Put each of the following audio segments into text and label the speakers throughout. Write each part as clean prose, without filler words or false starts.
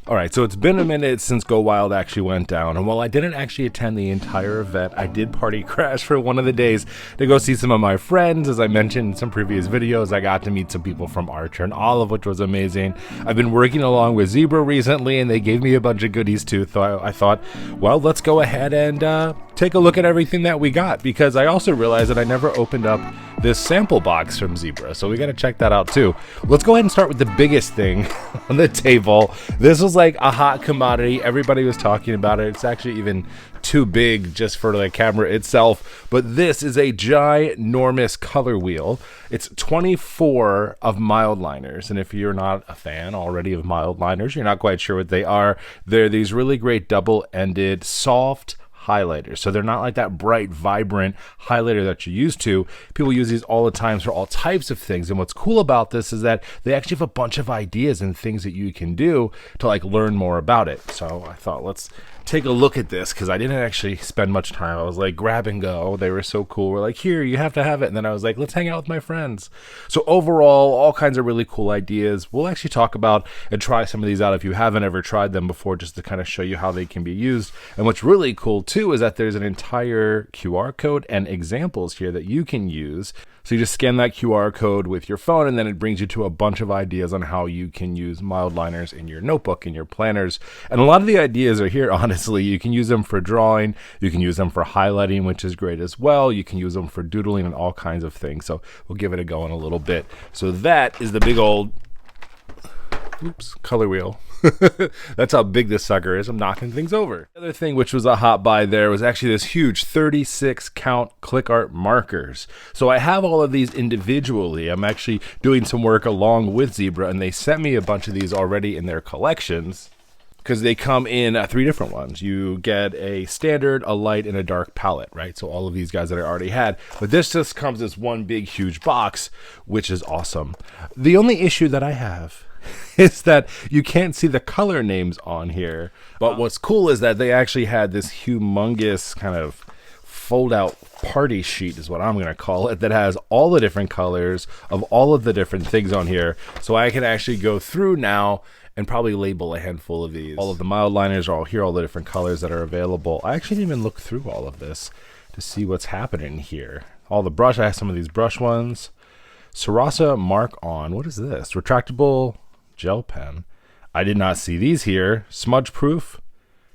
Speaker 1: All right, so it's been a minute since Go Wild actually went down, and while I didn't actually attend the entire event, I did party crash for one of the days to go see some of my friends. As I mentioned in some previous videos, I got to meet some people from Archer and Olive, which was amazing. I've been working along with Zebra recently, and they gave me a bunch of goodies too, so I thought, well, let's go ahead and take a look at everything that we got, because I also realized that I never opened up this sample box from Zebra, so we got to check that out too. Let's go ahead and start with the biggest thing on the table. This was like a hot commodity. Everybody was talking about it. It's actually even too big just for the camera itself, but this is a ginormous color wheel. It's 24 of Mildliners, and if you're not a fan already of Mildliners, you're not quite sure what they are. They're these really great double-ended soft highlighters. So they're not like that bright, vibrant highlighter that you're used to. People use these all the time for all types of things. And what's cool about this is that they actually have a bunch of ideas and things that you can do to like learn more about it. So I thought, let's take a look at this, because I didn't actually spend much time. I was like, grab and go. They were so cool. We're like, here, you have to have it. And then I was like, let's hang out with my friends. So overall, all kinds of really cool ideas. We'll actually talk about and try some of these out if you haven't ever tried them before, just to kind of show you how they can be used. And what's really cool too is that there's an entire QR code and examples here that you can use. So you just scan that QR code with your phone, and then it brings you to a bunch of ideas on how you can use Mildliners in your notebook, in your planners. And a lot of the ideas are here, honestly. You can use them for drawing. You can use them for highlighting, which is great as well. You can use them for doodling and all kinds of things. So we'll give it a go in a little bit. So that is the big old, color wheel. That's how big this sucker is. I'm knocking things over. The other thing which was a hot buy there was actually this huge 36 count Clickart markers. So I have all of these individually. I'm actually doing some work along with Zebra, and they sent me a bunch of these already in their collections, because they come in 3 different ones. You get a standard, a light, and a dark palette, right? So all of these guys that I already had. But this just comes as one big, huge box, which is awesome. The only issue that I have is that you can't see the color names on here. But what's cool is that they actually had this humongous kind of fold-out party sheet, is what I'm going to call it, that has all the different colors of all of the different things on here. So I can actually go through now and probably label a handful of these. All of the Mildliners are all here, all the different colors that are available. I actually didn't even look through all of this to see what's happening here. All the brush, I have some of these brush ones. Sarasa Mark On, what is this? Retractable gel pen. I did not see these here. Smudge proof.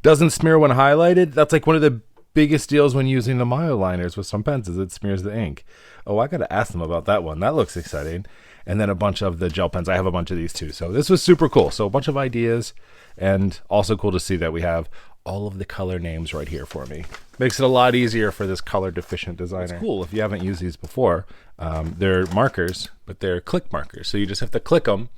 Speaker 1: Doesn't smear when highlighted. That's like one of the biggest deals when using the Mildliners with some pens, is it smears the ink. Oh, I gotta ask them about that one. That looks exciting. And then a bunch of the gel pens. I have a bunch of these too. So this was super cool. So a bunch of ideas, and also cool to see that we have all of the color names right here for me. Makes it a lot easier for this color deficient designer. It's cool if you haven't used these before. They're markers, but they're click markers. So you just have to click them,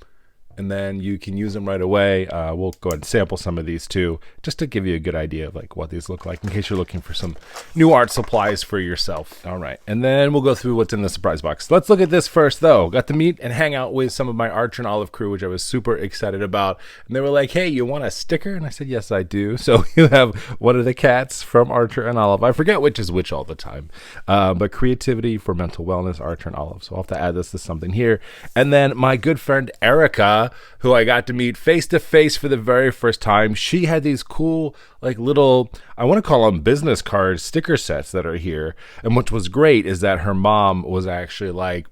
Speaker 1: and then you can use them right away. We'll go ahead and sample some of these too, just to give you a good idea of like what these look like in case you're looking for some new art supplies for yourself. All right, and then we'll go through what's in the surprise box. Let's look at this first though. Got to meet and hang out with some of my Archer and Olive crew, which I was super excited about. And they were like, hey, you want a sticker? And I said, yes, I do. So you have one of the cats from Archer and Olive. I forget which is which all the time. But creativity for mental wellness, Archer and Olive. So I'll have to add this to something here. And then my good friend Erica, who I got to meet face to face for the very first time. She had these cool, like little, I want to call them business card sticker sets that are here. And what was great is that her mom was actually like,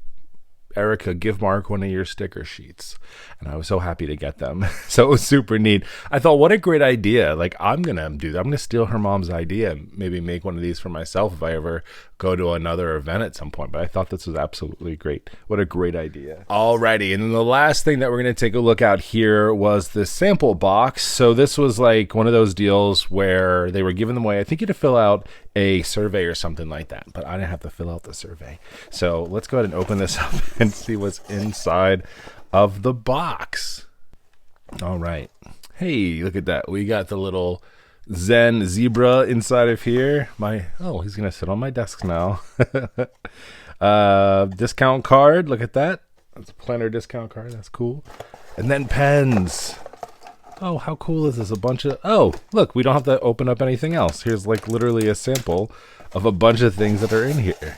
Speaker 1: Erica, give Mark one of your sticker sheets. And I was so happy to get them. So it was super neat. I thought, what a great idea. Like, I'm going to do that. I'm going to steal her mom's idea and maybe make one of these for myself if I ever go to another event at some point. But I thought this was absolutely great. What a great idea. Alrighty. And then the last thing that we're going to take a look at here was the sample box. So this was like one of those deals where they were giving them away. I think you had to fill out a survey or something like that, but I didn't have to fill out the survey. So let's go ahead and open this up and see what's inside of the box. All right. Hey, look at that. We got the little Zen zebra inside of here. He's gonna sit on my desk now. Discount card. Look at that. That's a planner discount card. That's cool. And then pens. Oh, how cool is this? A bunch of, oh, look, we don't have to open up anything else. Here's like literally a sample of a bunch of things that are in here.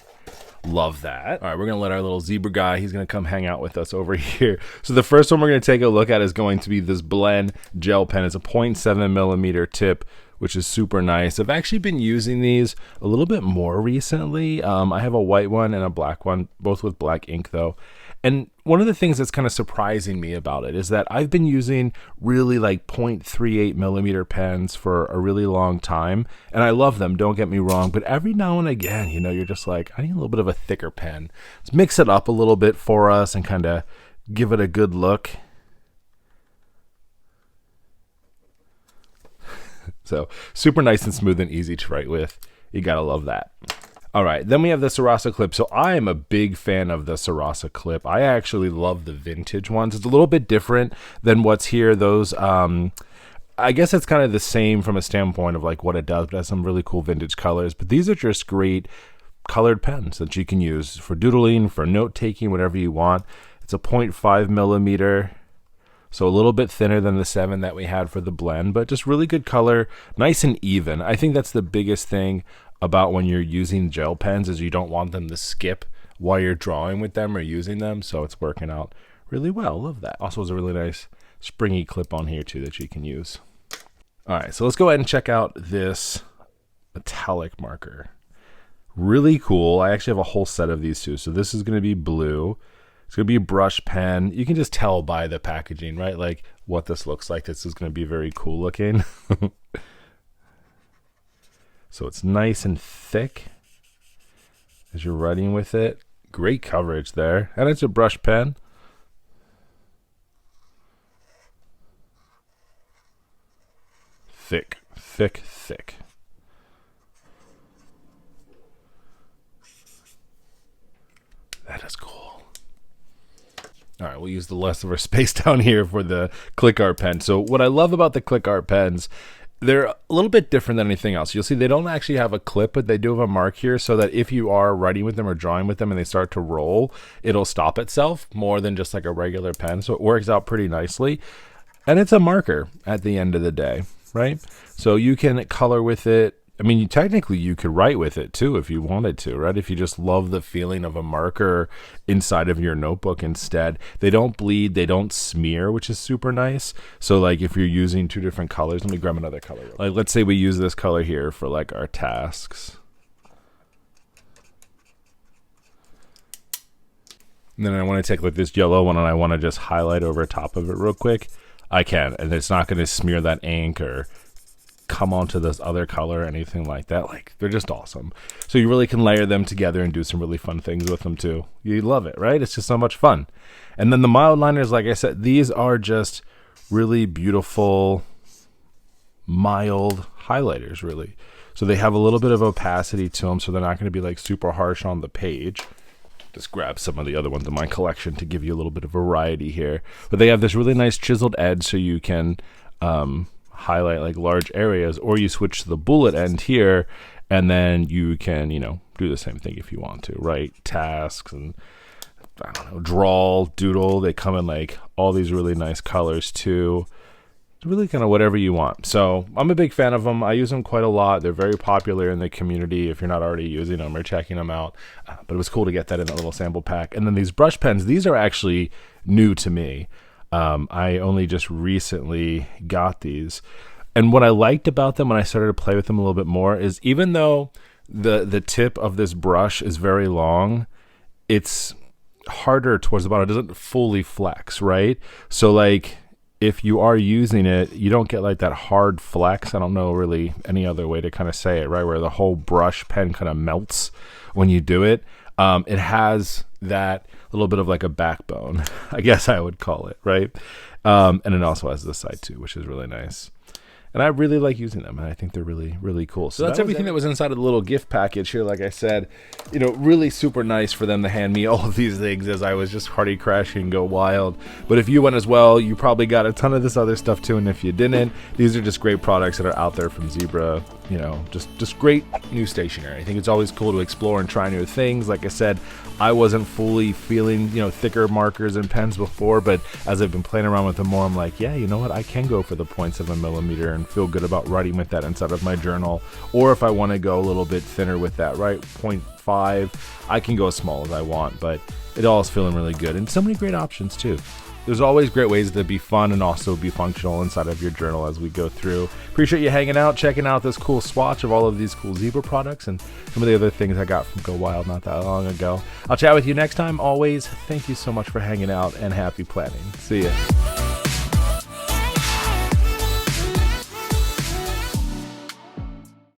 Speaker 1: Love that. All right, we're going to let our little zebra guy, he's going to come hang out with us over here. So the first one we're going to take a look at is going to be this Blend gel pen. It's a 0.7 millimeter tip, which is super nice. I've actually been using these a little bit more recently. I have a white one and a black one, both with black ink though. And one of the things that's kind of surprising me about it is that I've been using really like 0.38 millimeter pens for a really long time. And I love them, don't get me wrong. But every now and again, you know, you're just like, I need a little bit of a thicker pen. Let's mix it up a little bit for us and kind of give it a good look. So super nice and smooth and easy to write with. You gotta love that. All right, then we have the Sarasa clip. So I am a big fan of the Sarasa clip. I actually love the vintage ones. It's a little bit different than what's here. Those, I guess it's kind of the same from a standpoint of like what it does, but it has some really cool vintage colors. But these are just great colored pens that you can use for doodling, for note taking, whatever you want. It's a 0.5 millimeter. So a little bit thinner than the 7 that we had for the Blend, but just really good color, nice and even. I think that's the biggest thing about when you're using gel pens is you don't want them to skip while you're drawing with them or using them. So it's working out really well. Love that. Also has a really nice springy clip on here too that you can use. All right, so let's go ahead and check out this metallic marker. Really cool. I actually have a whole set of these too. So this is going to be blue. It's going to be a brush pen. You can just tell by the packaging, right? Like what this looks like. This is going to be very cool looking. So it's nice and thick as you're writing with it. Great coverage there. And it's a brush pen. Thick, thick, thick. That is cool. All right, we'll use the rest of our space down here for the Clickart pen. So what I love about the Clickart pens, they're a little bit different than anything else. You'll see they don't actually have a clip, but they do have a mark here so that if you are writing with them or drawing with them and they start to roll, it'll stop itself more than just like a regular pen. So it works out pretty nicely. And it's a marker at the end of the day, right? So you can color with it. I mean, technically you could write with it too if you wanted to, right? If you just love the feeling of a marker inside of your notebook instead. They don't bleed, they don't smear, which is super nice. So like if you're using two different colors, let me grab another color. Like let's say we use this color here for like our tasks. And then I want to take like this yellow one and I want to just highlight over top of it real quick. I can, and it's not going to smear that ink or come onto this other color or anything like that. Like they're just awesome. So you really can layer them together and do some really fun things with them too. You love it, right? It's just so much fun. And then the Mildliners, like I said, these are just really beautiful, mild highlighters, really. So they have a little bit of opacity to them, so they're not going to be like super harsh on the page. Just grab some of the other ones in my collection to give you a little bit of variety here. But they have this really nice chiseled edge so you can highlight like large areas, or you switch to the bullet end here and then you can, you know, do the same thing if you want to, write tasks and I don't know, draw, doodle. They come in like all these really nice colors too. It's really kind of whatever you want. So I'm a big fan of them. I use them quite a lot. They're very popular in the community if you're not already using them or checking them out. But it was cool to get that in that little sample pack. And then these brush pens, these are actually new to me. I only just recently got these. And what I liked about them when I started to play with them a little bit more is even though the tip of this brush is very long, it's harder towards the bottom. It doesn't fully flex, right? So like if you are using it, you don't get like that hard flex. I don't know really any other way to kind of say it, right? Where the whole brush pen kind of melts when you do it. It has that little bit of like a backbone, I guess I would call it, right? And it also has this side too, which is really nice. And I really like using them, and I think they're really, really cool. So that's everything that was inside of the little gift package here. Like I said, you know, really super nice for them to hand me all of these things as I was just party crashing and go wild. But if you went as well, you probably got a ton of this other stuff too. And if you didn't, these are just great products that are out there from Zebra. You know, just great new stationery. I think it's always cool to explore and try new things. Like I said, I wasn't fully feeling, you know, thicker markers and pens before, but as I've been playing around with them more, I'm like, yeah, you know what? I can go for the 0.7 millimeter and feel good about writing with that inside of my journal. Or if I want to go a little bit thinner with that, right, 0.5, I can go as small as I want, but it all is feeling really good. And so many great options too. There's always great ways to be fun and also be functional inside of your journal as we go through. Appreciate you hanging out, checking out this cool swatch of all of these cool zebra products and some of the other things I got from Go Wild not that long ago. I'll chat with you next time. Always, thank you so much for hanging out and happy planning. See ya.